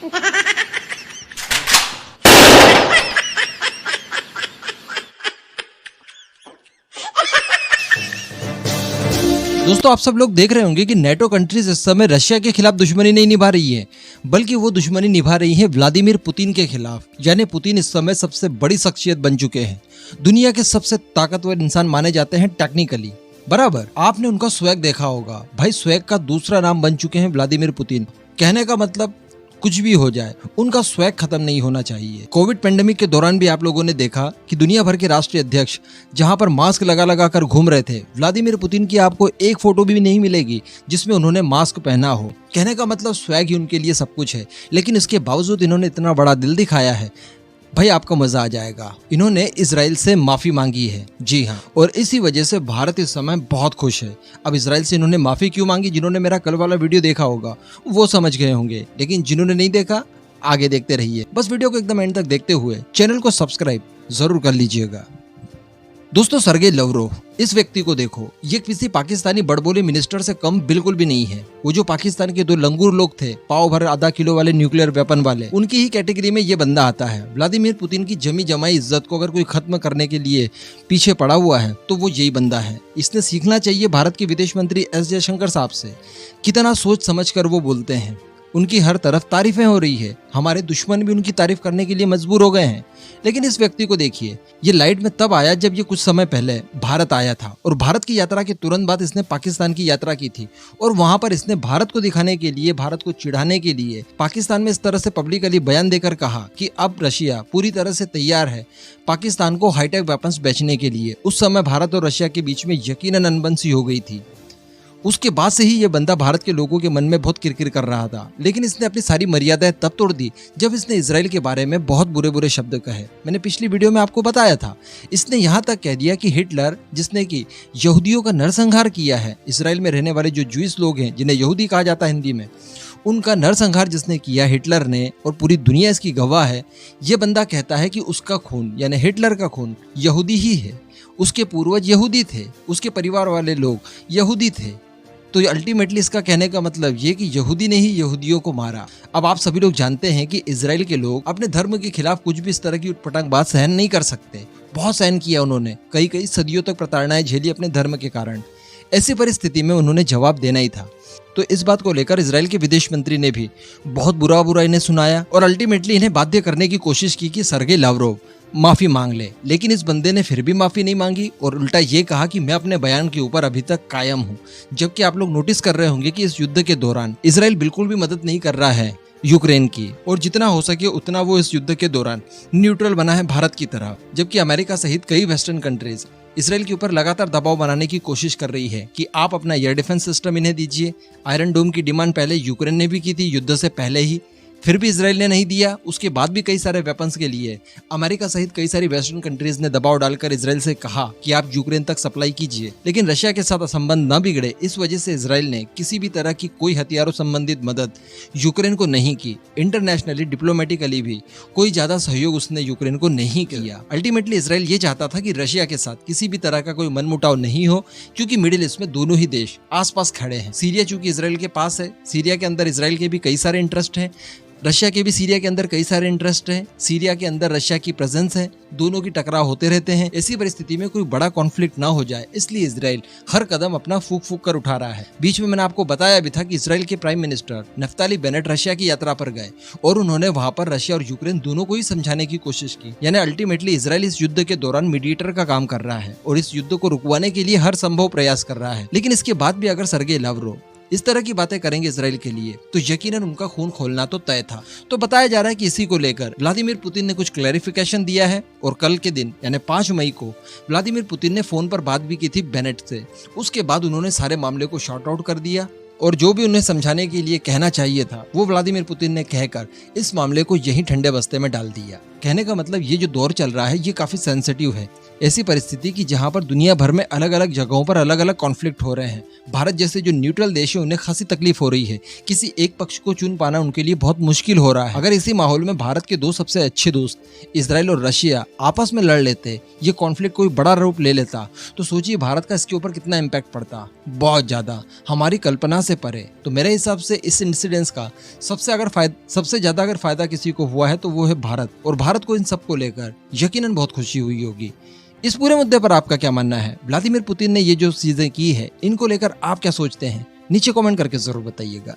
दोस्तों, आप सब लोग देख रहे होंगे कि नेटो कंट्रीज इस समय रशिया के खिलाफ दुश्मनी नहीं निभा रही है, बल्कि वो दुश्मनी निभा रही है व्लादिमीर पुतिन के खिलाफ। यानी पुतिन इस समय सबसे बड़ी शख्सियत बन चुके हैं, दुनिया के सबसे ताकतवर इंसान माने जाते हैं टेक्निकली। बराबर, आपने उनका स्वैग देखा होगा। भाई, स्वैग का दूसरा नाम बन चुके हैं व्लादिमीर पुतिन। कहने का मतलब कुछ भी हो जाए, उनका स्वैग खत्म नहीं होना चाहिए। कोविड पेंडेमिक के दौरान भी आप लोगों ने देखा कि दुनिया भर के राष्ट्रीय अध्यक्ष जहां पर मास्क लगा कर घूम रहे थे, व्लादिमीर पुतिन की आपको एक फोटो भी नहीं मिलेगी जिसमें उन्होंने मास्क पहना हो। कहने का मतलब स्वैग ही उनके लिए सब कुछ है, लेकिन इसके बावजूद इन्होंने इतना बड़ा दिल दिखाया है। भाई, आपको मजा आ जाएगा। इन्होंने इजराइल से माफी मांगी है। जी हाँ, और इसी वजह से भारत इस समय बहुत खुश है। अब इजराइल से इन्होंने माफी क्यों मांगी? जिन्होंने मेरा कल वाला वीडियो देखा होगा वो समझ गए होंगे, लेकिन जिन्होंने नहीं देखा आगे देखते रहिए। बस वीडियो को एकदम एंड तक देखते हुए चैनल को सब्सक्राइब जरूर कर लीजिएगा। दोस्तों, सर्गेई लवरोव, इस व्यक्ति को देखो। ये किसी पाकिस्तानी बड़बोले मिनिस्टर से कम बिल्कुल भी नहीं है। वो जो पाकिस्तान के दो लंगूर लोग थे, पाव भर आधा किलो वाले न्यूक्लियर वेपन वाले, उनकी ही कैटेगरी में ये बंदा आता है। व्लादिमीर पुतिन की जमी जमाई इज्जत को अगर कोई खत्म करने के लिए पीछे पड़ा हुआ है तो वो यही बंदा है। इसने सीखना चाहिए भारत के विदेश मंत्री एस जयशंकर साहब से। कितना सोच समझ कर वो बोलते हैं। उनकी हर तरफ तारीफें हो रही है, हमारे दुश्मन भी उनकी तारीफ करने के लिए मजबूर हो गए हैं। लेकिन इस व्यक्ति को देखिए, ये लाइट में तब आया जब ये कुछ समय पहले भारत आया था, और भारत की यात्रा के तुरंत बाद इसने पाकिस्तान की यात्रा की थी, और वहां पर इसने भारत को दिखाने के लिए, भारत को चिढ़ाने के लिए पाकिस्तान में इस तरह से पब्लिकली बयान देकर कहा कि अब रशिया पूरी तरह से तैयार है पाकिस्तान को हाईटेक वेपन्स बेचने के लिए। उस समय भारत और रशिया के बीच में यकीनन अनबन सी हो गई थी। उसके बाद से ही ये बंदा भारत के लोगों के मन में बहुत किरकिर कर रहा था, लेकिन इसने अपनी सारी मर्यादाएं तब तोड़ दी जब इसने इजराइल के बारे में बहुत बुरे बुरे शब्द कहे। मैंने पिछली वीडियो में आपको बताया था, इसने यहाँ तक कह दिया कि हिटलर, जिसने कि यहूदियों का नरसंहार किया है, इसराइल में रहने वाले जो जूइश लोग हैं जिन्हें यहूदी कहा जाता है हिंदी में, उनका नरसंहार जिसने किया हिटलर ने, और पूरी दुनिया इसकी गवाह है, ये बंदा कहता है कि उसका खून यानी हिटलर का खून यहूदी ही है। उसके पूर्वज यहूदी थे, उसके परिवार वाले लोग यहूदी थे। तो अल्टीमेटली इसका कहने का मतलब ये कि यहूदी ने ही यहूदियों को मारा। अब आप सभी लोग जानते हैं कि इजराइल के लोग अपने धर्म के खिलाफ कुछ भी इस तरह की उटपटांग बात सहन नहीं कर सकते। बहुत सहन किया उन्होंने, कई सदियों तक प्रताड़नाएं झेली अपने धर्म के कारण। ऐसी परिस्थिति में उन्होंने जवाब देना ही था। तो इस बात को लेकर इजराइल के विदेश मंत्री ने भी बहुत बुरा इन्हें सुनाया, और अल्टीमेटली इन्हें बाध्य करने की कोशिश की कि सर्गेई लावरोव माफी मांग ले। लेकिन इस बंदे ने फिर भी माफी नहीं मांगी, और उल्टा ये कहा कि मैं अपने बयान के ऊपर अभी तक कायम हूँ। जबकि आप लोग नोटिस कर रहे होंगे कि इस युद्ध के दौरान इजराइल बिल्कुल भी मदद नहीं कर रहा है यूक्रेन की, और जितना हो सके उतना वो इस युद्ध के दौरान न्यूट्रल बना है भारत की तरह। जबकि अमेरिका सहित कई वेस्टर्न कंट्रीज इसराइल के ऊपर लगातार दबाव बनाने की कोशिश कर रही है कि आप अपना एयर डिफेंस सिस्टम इन्हें दीजिए। आयरन डोम की डिमांड पहले यूक्रेन ने भी की थी युद्ध से पहले ही, फिर भी इजराइल ने नहीं दिया। उसके बाद भी कई सारे वेपन्स के लिए अमेरिका सहित कई सारी वेस्टर्न कंट्रीज ने दबाव डालकर इजराइल से कहा कि आप यूक्रेन तक सप्लाई कीजिए। लेकिन रशिया के साथ संबंध न बिगड़े, इस वजह से इजराइल ने किसी भी तरह की कोई हथियारों संबंधित मदद यूक्रेन को नहीं की। इंटरनेशनली डिप्लोमेटिकली भी कोई ज्यादा सहयोग उसने यूक्रेन को नहीं किया। अल्टीमेटली इजराइल ये चाहता था कि रशिया के साथ किसी भी तरह का कोई मनमुटाव नहीं हो, क्योंकि मिडिल ईस्ट में दोनों ही देश आसपास खड़े हैं। सीरिया चूंकि इजराइल के पास है, सीरिया के अंदर इजराइल के भी कई सारे इंटरेस्ट हैं, रशिया के भी सीरिया के अंदर कई सारे इंटरेस्ट हैं, सीरिया के अंदर रशिया की प्रेजेंस है, दोनों की टकराव होते रहते हैं। ऐसी परिस्थिति में कोई बड़ा कॉन्फ्लिक्ट ना हो जाए, इसलिए इजराइल हर कदम अपना फूक कर उठा रहा है। बीच में मैंने आपको बताया भी था कि इजराइल के prime minister Naftali Bennett Russia की यात्रा पर गए, और उन्होंने वहां पर रशिया और यूक्रेन दोनों को ही समझाने की कोशिश की। यानी अल्टीमेटली इजराइल इस युद्ध के दौरान मीडिएटर का काम कर रहा है और इस युद्ध को रुकवाने के लिए हर संभव प्रयास कर रहा है। लेकिन इसके बाद भी अगर सर्गेई लावरोव इस तरह की बातें करेंगे इजराइल के लिए, तो यकीनन उनका खून खोलना तो तय था। तो बताया जा रहा है कि इसी को लेकर व्लादिमीर पुतिन ने कुछ क्लैरिफिकेशन दिया है, और कल के दिन यानी 5 मई को व्लादिमीर पुतिन ने फोन पर बात भी की थी बेनेट से। उसके बाद उन्होंने सारे मामले को शॉर्ट आउट कर दिया, और जो भी उन्हें समझाने के लिए कहना चाहिए था वो व्लादिमीर पुतिन ने कहकर इस मामले को यहीं ठंडे बस्ते में डाल दिया। कहने का मतलब ये जो दौर चल रहा है ये काफी सेंसिटिव है। ऐसी परिस्थिति कि जहां पर दुनिया भर में अलग अलग जगहों पर अलग अलग कॉन्फ्लिक्ट हो रहे हैं। भारत जैसे जो न्यूट्रल देश है उन्हें खासी तकलीफ हो रही है। किसी एक पक्ष को चुन पाना उनके लिए बहुत मुश्किल हो रहा है। अगर इसी माहौल में भारत के दो सबसे अच्छे दोस्त इजराइल और रशिया आपस में लड़ लेते, ये कॉन्फ्लिक्ट कोई बड़ा रूप ले लेता, तो सोचिए भारत का इसके ऊपर कितना इम्पैक्ट पड़ता। बहुत ज्यादा, हमारी कल्पना से परे। तो मेरे हिसाब से इस इंसिडेंस का सबसे ज्यादा अगर फायदा किसी को हुआ है तो वो है भारत, और भारत को इन सब को लेकर यकीनन बहुत खुशी हुई होगी। इस पूरे मुद्दे पर आपका क्या मानना है? व्लादिमीर पुतिन ने ये जो चीजें की है, इनको लेकर आप क्या सोचते हैं? नीचे कमेंट करके जरूर बताइएगा।